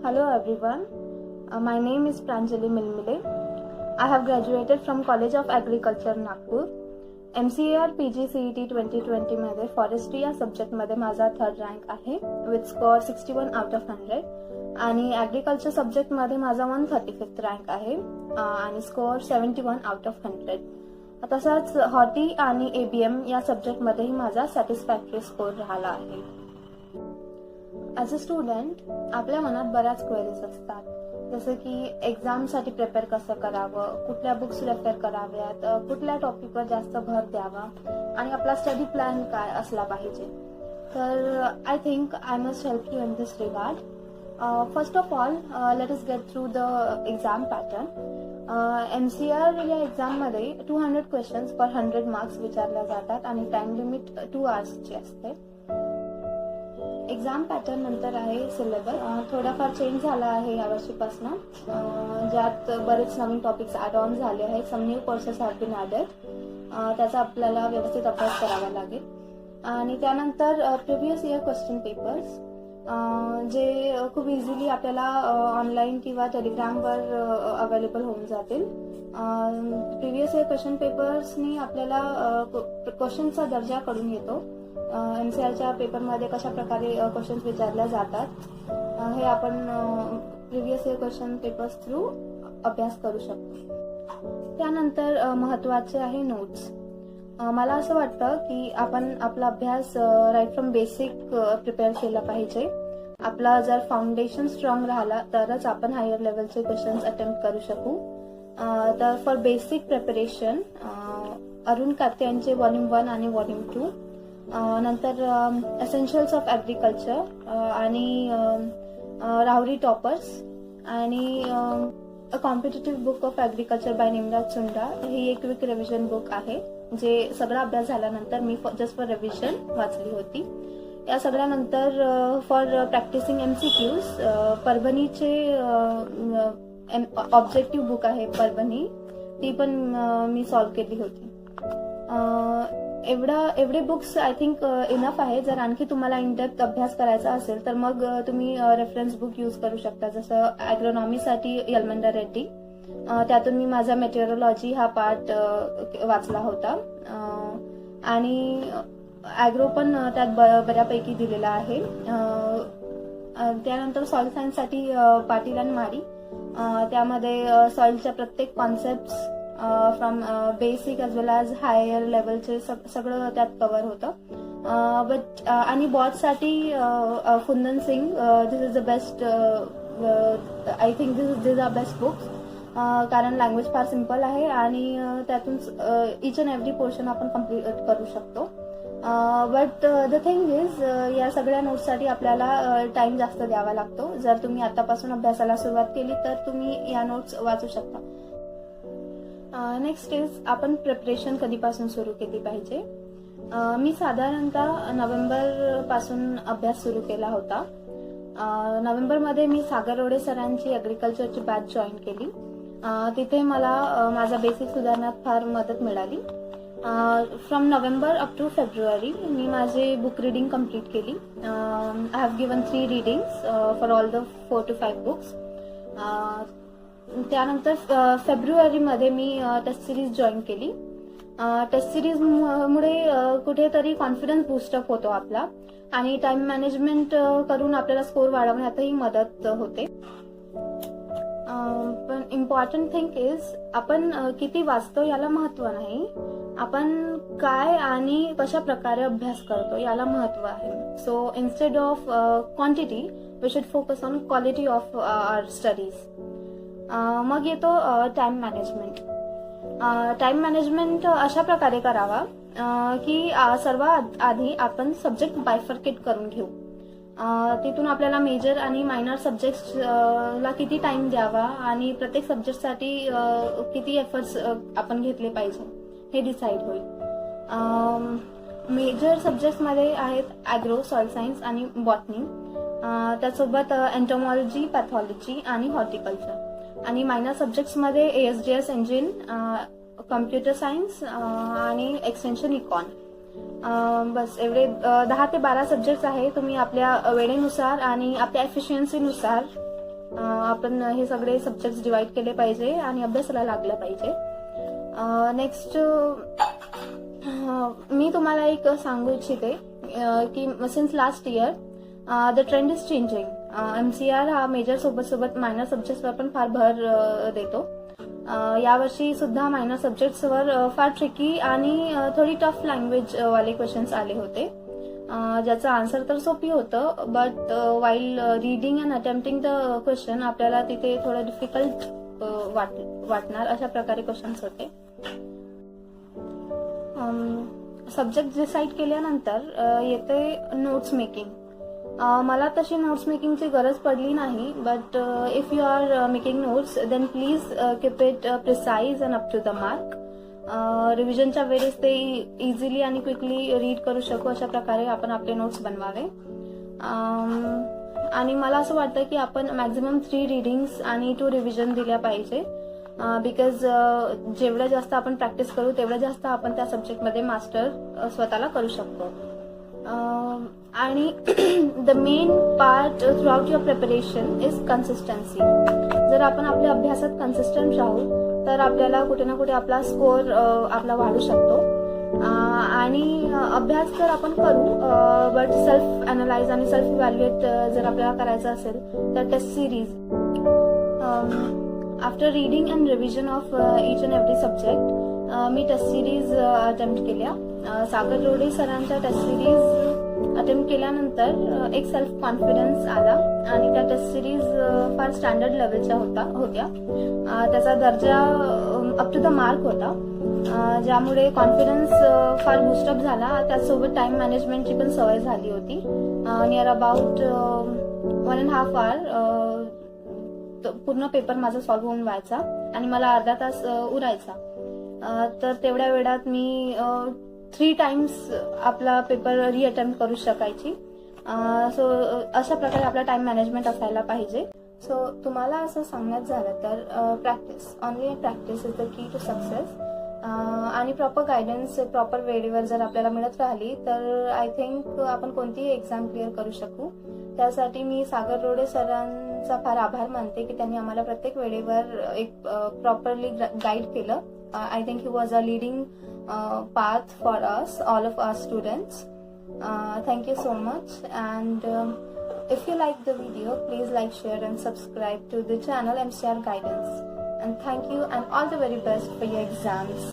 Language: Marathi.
Hello everyone, my name is Pranjali Milmile. I have graduated from College of Agriculture, Nagpur. MCAR PG CET 2020 मध्ये फॉरेस्ट्री या सब्जेक्टमध्ये माझा 3rd रँक आहे विथ स्कोअर 61 आउट ऑफ 100 आणि ॲग्रिकल्चर सब्जेक्टमध्ये माझा 135th रँक आहे आणि स्कोअर 71 आउट ऑफ 100. तसाच हॉटी आणि ABM या सब्जेक्टमध्येही माझा सॅटिस्फॅक्टरी स्कोअर राहिला आहे. ॲज अ स्टुडंट आपल्या मनात बऱ्याच क्वेरीज असतात, जसं की एक्झामसाठी प्रिपेअर कसं करावं, कुठल्या बुक्स रेफर कराव्यात, कुठल्या टॉपिकवर जास्त भर द्यावा आणि आपला स्टडी प्लॅन काय असला पाहिजे. तर I think I must help you in this regard. First of all let us get through the exam pattern. MCR या एक्झाममध्ये 200 क्वेश्चन्स पर 100 मार्क्स विचारल्या जातात आणि टाइम लिमिट 2 आवर्सची असते. एक्झाम पॅटर्न नंतर आहे सिलेबस. थोडाफार चेंज झाला आहे यावर्षीपासून, ज्यात बरेच नवीन टॉपिक्स ॲड ऑन झाले आहेत. Some new courses have been added. त्याचा आपल्याला व्यवस्थित अभ्यास करावा लागेल. आणि त्यानंतर प्रिव्हियस इयर क्वेश्चन पेपर्स जे खूप इझिली आपल्याला ऑनलाईन किंवा टेलिग्रामवर अवेलेबल होऊन जातील. प्रिव्हियस इयर क्वेश्चन पेपर्सनी आपल्याला क्वेश्चनचा दर्जा कळून येतो. MCRच्या पेपरमध्ये कशा प्रकारे क्वेश्चन्स विचारल्या जातात हे आपण previous year question papers through अभ्यास करू शकतो. त्यानंतर महत्त्वाचे आहे नोट्स. मला असं वाटतं की आपण आपला अभ्यास राईट फ्रॉम बेसिक प्रिपेअर केला पाहिजे. आपला जर फाउंडेशन स्ट्रॉंग राहिला तरच आपण हायर लेवलचे क्वेश्चन्स अटेम्प्ट करू शकू. तर फॉर बेसिक प्रिपरेशन अरुण काते यांचे वॉल्यूम 1 आणि वॉल्यूम 2, नंतर एसेन्शियल्स ऑफ ॲग्रिकल्चर आणि राहुरी टॉपर्स आणि a competitive book of agriculture by Nimraj Sunda ही एक क्विक रिव्हिजन बुक आहे, जे सगळा अभ्यास झाल्यानंतर मी जस्ट फॉर रिव्हिजन वाचली होती. या सगळ्यानंतर फॉर प्रॅक्टिसिंग MCQs परभणीचे ऑब्जेक्टिव्ह बुक आहे परभणी, ती पण मी सॉल्व्ह केली होती. एवढे बुक्स आय थिंक इनफ आहे. जर आणखी तुम्हाला इन डेप्थ अभ्यास करायचा असेल तर मग तुम्ही रेफरन्स बुक यूज करू शकता, जसं ॲग्रोनॉमीसाठी यलमंडा रेड्डी. त्यातून मी माझा मेटेरिओलॉजी हा पार्ट वाचला होता आणि ॲग्रो पण त्यात बऱ्यापैकी दिलेला आहे. त्यानंतर सॉइल सायन्ससाठी पाटील आणि माडी, त्यामध्ये सॉइलच्या प्रत्येक concepts from basic as well as higher लेवलचे सगळं त्यात कव्हर होतं. बट आणि बॉटसाठी Kundan Singh, this is the best. I think this are best books, कारण लँग्वेज फार सिम्पल आहे आणि त्यातून इच अँड एव्हरी पोर्शन आपण कम्प्लीट करू शकतो. बट द थिंग इज या सगळ्या नोट्ससाठी आपल्याला टाइम जास्त द्यावा लागतो. जर तुम्ही आतापासून अभ्यासाला सुरुवात केली तर तुम्ही या नोट्स वाचू शकता. नेक्स्ट इज आपण प्रिपरेशन कधीपासून सुरू केली पाहिजे. मी साधारणतः नोव्हेंबरपासून अभ्यास सुरू केला होता. नोव्हेंबरमध्ये मी सागर रोडे सरांची ॲग्रिकल्चरची बॅच जॉईन केली. तिथे मला माझा बेसिक सुधारण्यात फार मदत मिळाली. From November up to February मी माझे बुक रिडिंग कम्प्लीट केली. I have given 3 readings for all the 4 to 5 books. त्यानंतर फेब्रुवारीमध्ये मी टेस्ट सिरीज जॉईन केली. टेस्ट सिरीजमुळे कुठेतरी कॉन्फिडन्स बूस्टअप होतो आपला आणि टाइम मॅनेजमेंट करून आपल्याला स्कोर वाढवण्यातही मदत होते. पण इम्पॉर्टंट थिंग इज आपण किती वाचतो याला महत्त्व नाही, आपण काय आणि कशा प्रकारे अभ्यास करतो याला महत्त्व आहे. So instead of quantity we should focus on quality of our studies. मग येतो टाइम मॅनेजमेंट. टाइम मॅनेजमेंट अशा प्रकारे करावा की सर्वात आधी आपण सब्जेक्ट बायफर्केट करून घेऊ. तिथून आपल्याला मेजर आणि मायनर सब्जेक्ट्सला किती टाइम द्यावा आणि प्रत्येक सब्जेक्टसाठी किती एफर्ट्स आपण घेतले पाहिजे हे डिसाईड होईल. मेजर सब्जेक्ट्समध्ये आहेत ॲग्रो, सॉइल सायन्स आणि बॉटनी. त्यासोबत एंटोमॉलॉजी, पॅथॉलॉजी आणि हॉर्टिकल्चर. आणि मायनर सब्जेक्ट्समध्ये ASDS इंजिन, कम्प्युटर सायन्स आणि एक्सटेन्शन इकॉन. बस एवढे 10 ते 12 सब्जेक्ट्स आहे. तुम्ही आपल्या वेळेनुसार आणि आपल्या एफिशियन्सीनुसार आपण हे सगळे सब्जेक्ट्स डिवाइड केले पाहिजे आणि अभ्यासाला लागलं पाहिजे. नेक्स्ट मी तुम्हाला एक सांगू इच्छिते की since last year the trend is changing. MCR हा मेजर सोबत मायनर सब्जेक्ट्सवर पण फार भर देतो. यावर्षी सुद्धा मायनर सब्जेक्ट्सवर फार ट्रिकी आणि थोडी टफ लँग्वेज वाले क्वेश्चन्स आले होते, ज्याचं आन्सर तर सोपी होतं, but while reading and attempting the question आपल्याला तिथे थोडं डिफिकल्ट वाटणार अशा प्रकारे क्वेश्चन्स होते. सब्जेक्ट डिसाईड केल्यानंतर येते नोट्स मेकिंग. मला तशी नोट्स मेकिंगची गरज पडली नाही, but if you are making notes then please keep it precise and up to the mark. रिव्हिजनच्या वेळेस ते इझिली आणि क्विकली रीड करू शकू अशा प्रकारे आपण आपले नोट्स बनवावे. आणि मला असं वाटतं की आपण मॅक्झिमम 3 रीडिंग्स आणि 2 रिव्हिजन दिल्या पाहिजे, बिकॉज जेवढं जास्त आपण प्रॅक्टिस करू तेवढं जास्त आपण त्या सब्जेक्टमध्ये मास्टर स्वतःला करू शकतो. आणि the main part through out your preparation is consistency. जर आपण आपल्या अभ्यासात कन्सिस्टंट राहू तर आपल्याला कुठे ना कुठे आपला स्कोअर आपला वाढू शकतो. आणि अभ्यास तर आपण करू, बट सेल्फ अनालाइज आणि सेल्फ इव्हॅल्युएट जर आपल्याला करायचं असेल तर test series. After reading and revision of each and every subject मी टेस्ट सिरीज अटेम्प्ट केल्या. सागर रोडे सरांच्या टेस्ट सिरीज अटेम्प्ट केल्यानंतर एक सेल्फ कॉन्फिडन्स आला आणि त्या टेस्ट सिरीज फार स्टँडर्ड लेवलच्या होत्या. त्याचा दर्जा अप टू द मार्क होता, ज्यामुळे कॉन्फिडन्स फार बूस्टअप झाला. त्याचसोबत टाइम मॅनेजमेंटची पण सवय झाली होती. नियर अबाउट 1.5 hour पूर्ण पेपर माझा सॉल्व्ह होऊन व्हायचा आणि मला अर्धा तास उरायचा. तर तेवढ्या वेळात मी 3 times आपला पेपर रिअटेम्प्ट करू शकायची. सो अशा प्रकारे आपला टाइम मॅनेजमेंट असायला पाहिजे. सो तुम्हाला असं सांगण्यात झालं तर practice, only practice is the key to success. आणि प्रॉपर गायडन्स प्रॉपर वेळेवर जर आपल्याला मिळत राहिली तर आय थिंक आपण कोणतीही एक्झाम क्लिअर करू शकू. त्यासाठी मी सागर रोडे सरांचा फार आभार मानते की त्यांनी आम्हाला प्रत्येक वेळेवर एक प्रॉपरली गाईड केलं. I think he was a leading path for us, all of our students. Thank you so much. And if you like the video, please like, share and subscribe to the channel MCR Guidance. And thank you and all the very best for your exams.